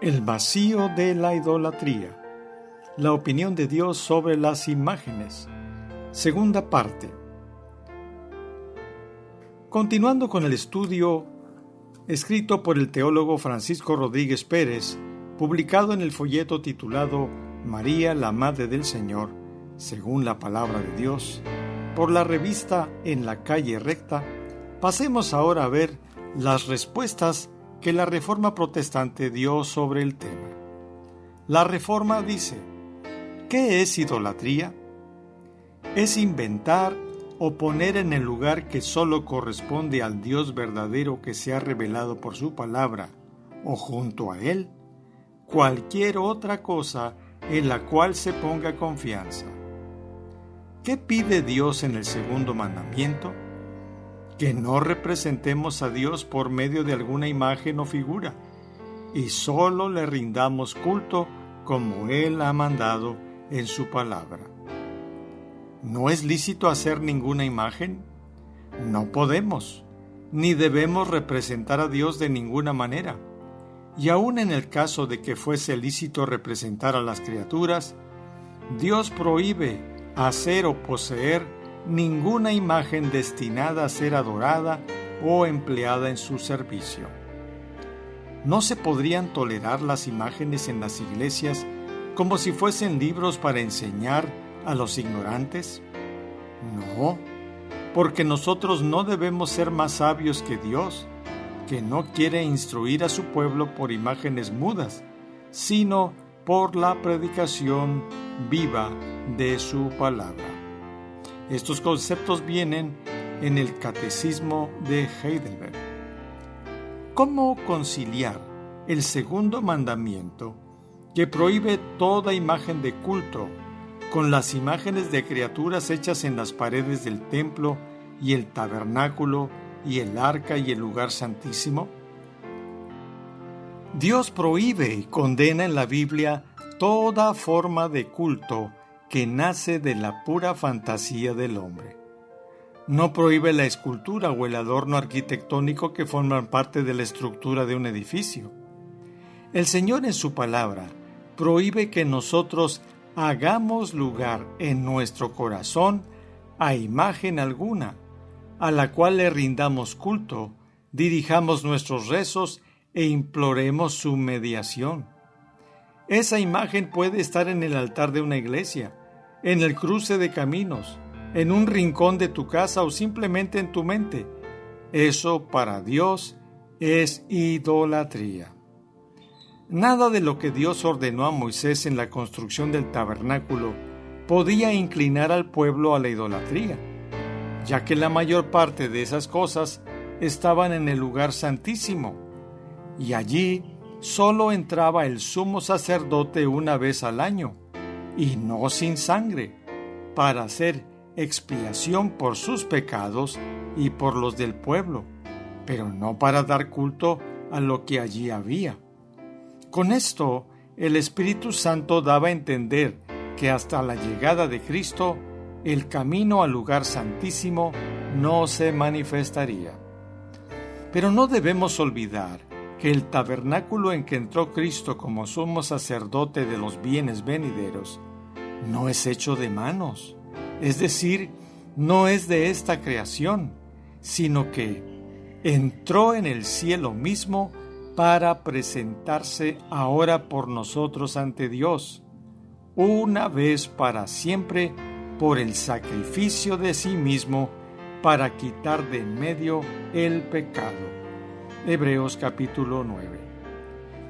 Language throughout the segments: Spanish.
El vacío de la idolatría. La opinión de Dios sobre las imágenes. Segunda parte. Continuando con el estudio escrito por el teólogo Francisco Rodríguez Pérez, publicado en el folleto titulado María, la Madre del Señor, según la Palabra de Dios, por la revista En la Calle Recta, pasemos ahora a ver las respuestas que la Reforma Protestante dio sobre el tema. La Reforma dice: ¿qué es idolatría? Es inventar o poner en el lugar que solo corresponde al Dios verdadero que se ha revelado por su palabra, o junto a Él, cualquier otra cosa en la cual se ponga confianza. ¿Qué pide Dios en el segundo mandamiento? Que no representemos a Dios por medio de alguna imagen o figura, y solo le rindamos culto como Él ha mandado en su palabra. ¿No es lícito hacer ninguna imagen? No podemos, ni debemos representar a Dios de ninguna manera. Y aun en el caso de que fuese lícito representar a las criaturas, Dios prohíbe hacer o poseer ninguna imagen destinada a ser adorada o empleada en su servicio. ¿No se podrían tolerar las imágenes en las iglesias como si fuesen libros para enseñar a los ignorantes? No, porque nosotros no debemos ser más sabios que Dios, que no quiere instruir a su pueblo por imágenes mudas, sino por la predicación viva de su palabra. Estos conceptos vienen en el Catecismo de Heidelberg. ¿Cómo conciliar el segundo mandamiento, que prohíbe toda imagen de culto, con las imágenes de criaturas hechas en las paredes del templo y el tabernáculo y el arca y el lugar santísimo? Dios prohíbe y condena en la Biblia toda forma de culto que nace de la pura fantasía del hombre. No prohíbe la escultura o el adorno arquitectónico que forman parte de la estructura de un edificio. El Señor en su palabra prohíbe que nosotros hagamos lugar en nuestro corazón a imagen alguna, a la cual le rindamos culto, dirijamos nuestros rezos e imploremos su mediación. Esa imagen puede estar en el altar de una iglesia, en el cruce de caminos, en un rincón de tu casa o simplemente en tu mente. Eso para Dios es idolatría. Nada de lo que Dios ordenó a Moisés en la construcción del tabernáculo podía inclinar al pueblo a la idolatría, ya que la mayor parte de esas cosas estaban en el lugar santísimo, y allí solo entraba el sumo sacerdote una vez al año, y no sin sangre, para hacer expiación por sus pecados y por los del pueblo, pero no para dar culto a lo que allí había. Con esto, el Espíritu Santo daba a entender que hasta la llegada de Cristo, el camino al lugar santísimo no se manifestaría. Pero no debemos olvidar que el tabernáculo en que entró Cristo como sumo sacerdote de los bienes venideros no es hecho de manos, es decir, no es de esta creación, sino que entró en el cielo mismo para presentarse ahora por nosotros ante Dios, una vez para siempre, por el sacrificio de sí mismo, para quitar de en medio el pecado. Hebreos capítulo 9.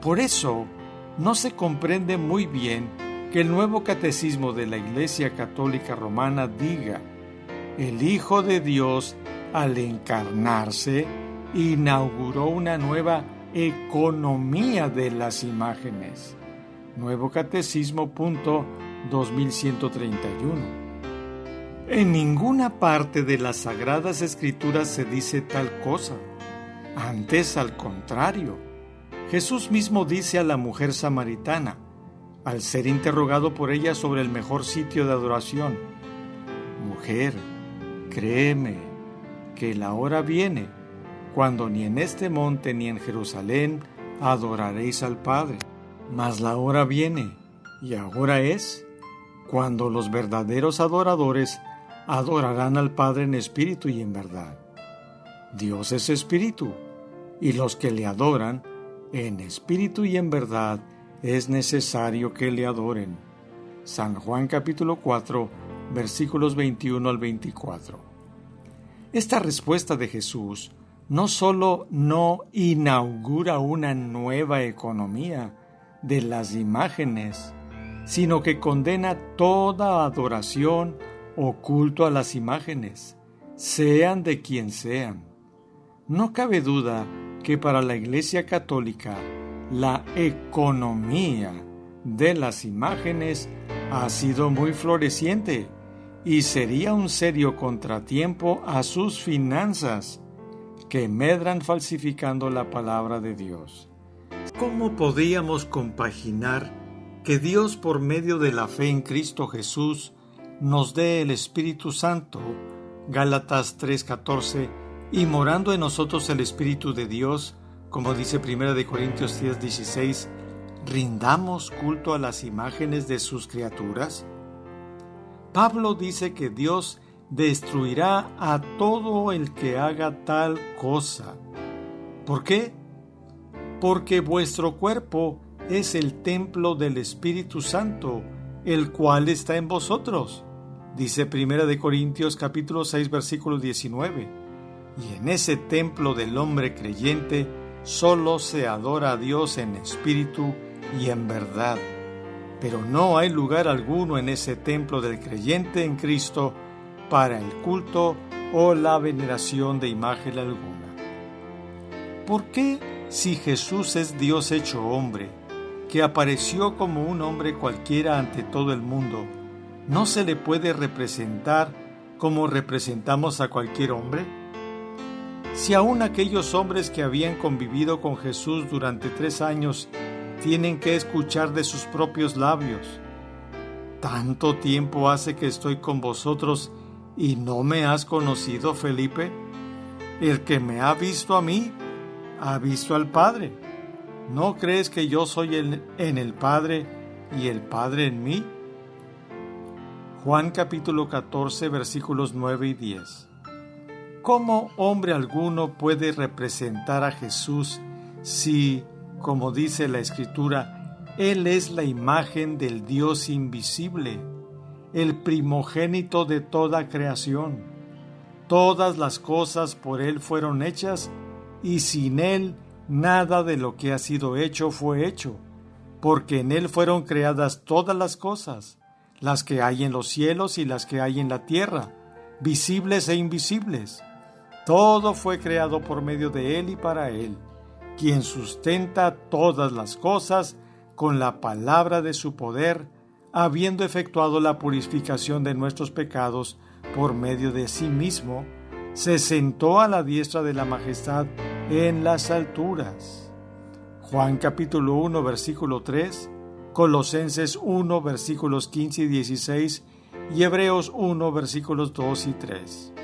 Por eso, no se comprende muy bien que el nuevo catecismo de la Iglesia Católica Romana diga: el Hijo de Dios, al encarnarse, inauguró una nueva economía de las imágenes. Nuevo Catecismo, punto 2131. En ninguna parte de las Sagradas Escrituras se dice tal cosa. Antes, al contrario, Jesús mismo dice a la mujer samaritana, al ser interrogado por ella sobre el mejor sitio de adoración: mujer, créeme que la hora viene cuando ni en este monte ni en Jerusalén adoraréis al Padre. Mas la hora viene, y ahora es, cuando los verdaderos adoradores adorarán al Padre en espíritu y en verdad. Dios es espíritu, y los que le adoran, en espíritu y en verdad, es necesario que le adoren. San Juan capítulo 4, versículos 21 al 24. Esta respuesta de Jesús no solo no inaugura una nueva economía de las imágenes, sino que condena toda adoración o culto a las imágenes, sean de quien sean. No cabe duda que para la Iglesia Católica la economía de las imágenes ha sido muy floreciente y sería un serio contratiempo a sus finanzas, que medran falsificando la palabra de Dios. ¿Cómo podíamos compaginar que Dios, por medio de la fe en Cristo Jesús, nos dé el Espíritu Santo, Gálatas 3:14, y morando en nosotros el Espíritu de Dios, como dice 1 Corintios 10:16, rindamos culto a las imágenes de sus criaturas? Pablo dice que Dios destruirá a todo el que haga tal cosa. ¿Por qué? Porque vuestro cuerpo es el templo del Espíritu Santo, el cual está en vosotros, dice 1 Corintios capítulo 6 versículo 19. Y en ese templo del hombre creyente solo se adora a Dios en espíritu y en verdad. Pero no hay lugar alguno en ese templo del creyente en Cristo para el culto o la veneración de imagen alguna. ¿Por qué, si Jesús es Dios hecho hombre, que apareció como un hombre cualquiera ante todo el mundo, no se le puede representar como representamos a cualquier hombre? Si aún aquellos hombres que habían convivido con Jesús durante 3 años tienen que escuchar de sus propios labios: ¿tanto tiempo hace que estoy con vosotros y no me has conocido, Felipe? El que me ha visto a mí, ha visto al Padre. ¿No crees que yo soy en el Padre y el Padre en mí? Juan capítulo 14 versículos 9 y 10. ¿Cómo hombre alguno puede representar a Jesús si, como dice la Escritura, Él es la imagen del Dios invisible, el primogénito de toda creación? Todas las cosas por Él fueron hechas, y sin Él nada de lo que ha sido hecho fue hecho, porque en Él fueron creadas todas las cosas, las que hay en los cielos y las que hay en la tierra, visibles e invisibles. Todo fue creado por medio de Él y para Él, quien sustenta todas las cosas con la palabra de su poder, habiendo efectuado la purificación de nuestros pecados por medio de sí mismo, se sentó a la diestra de la majestad en las alturas. Juan capítulo 1 versículo 3, Colosenses 1 versículos 15 y 16 y Hebreos 1 versículos 2 y 3.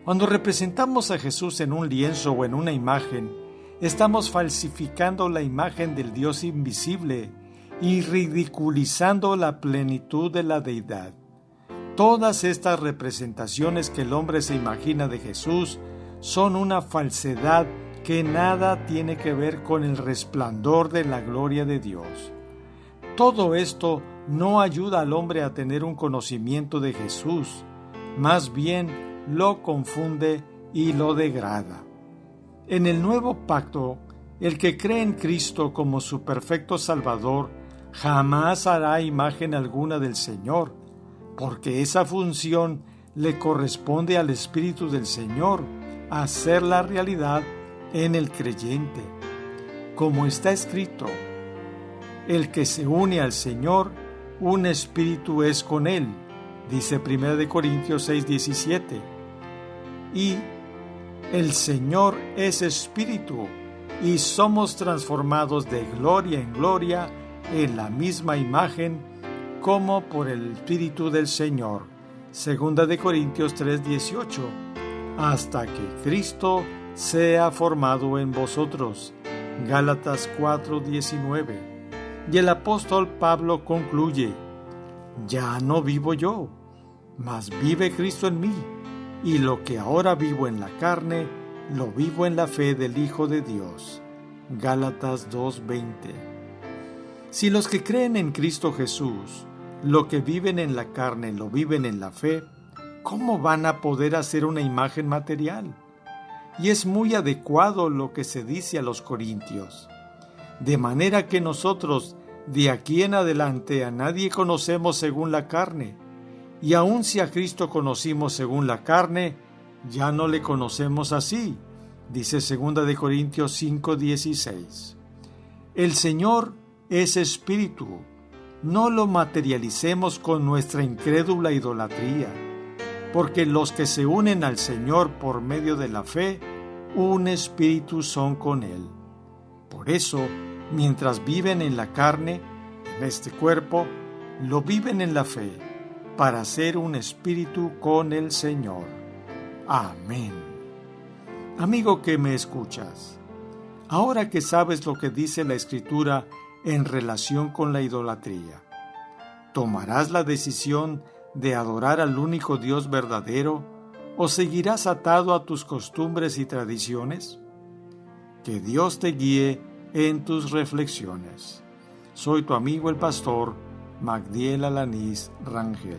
Cuando representamos a Jesús en un lienzo o en una imagen, estamos falsificando la imagen del Dios invisible y ridiculizando la plenitud de la deidad. Todas estas representaciones que el hombre se imagina de Jesús son una falsedad que nada tiene que ver con el resplandor de la gloria de Dios. Todo esto no ayuda al hombre a tener un conocimiento de Jesús, más bien lo confunde y lo degrada. En el nuevo pacto, el que cree en Cristo como su perfecto Salvador jamás hará imagen alguna del Señor, porque esa función le corresponde al Espíritu del Señor hacer la realidad en el creyente. Como está escrito: el que se une al Señor, un espíritu es con Él, dice 1 Corintios 6:17. Y el Señor es espíritu, y somos transformados de gloria en gloria en la misma imagen, como por el Espíritu del Señor. 2 Corintios 3:18. Hasta que Cristo sea formado en vosotros. Gálatas 4:19. Y el apóstol Pablo concluye: ya no vivo yo, mas vive Cristo en mí, y lo que ahora vivo en la carne, lo vivo en la fe del Hijo de Dios. Gálatas 2:20. Si los que creen en Cristo Jesús, lo que viven en la carne lo viven en la fe, ¿cómo van a poder hacer una imagen material? Y es muy adecuado lo que se dice a los corintios. De manera que nosotros, de aquí en adelante, a nadie conocemos según la carne, y aun si a Cristo conocimos según la carne, ya no le conocemos así, dice 2 de Corintios 5:16. El Señor es espíritu. No lo materialicemos con nuestra incrédula idolatría, porque los que se unen al Señor por medio de la fe, un espíritu son con Él. Por eso, mientras viven en la carne, en este cuerpo, lo viven en la fe, para ser un espíritu con el Señor. Amén. Amigo que me escuchas, ahora que sabes lo que dice la Escritura en relación con la idolatría, ¿tomarás la decisión de adorar al único Dios verdadero o seguirás atado a tus costumbres y tradiciones? Que Dios te guíe en tus reflexiones. Soy tu amigo el pastor Magdiel Alanís Rangel.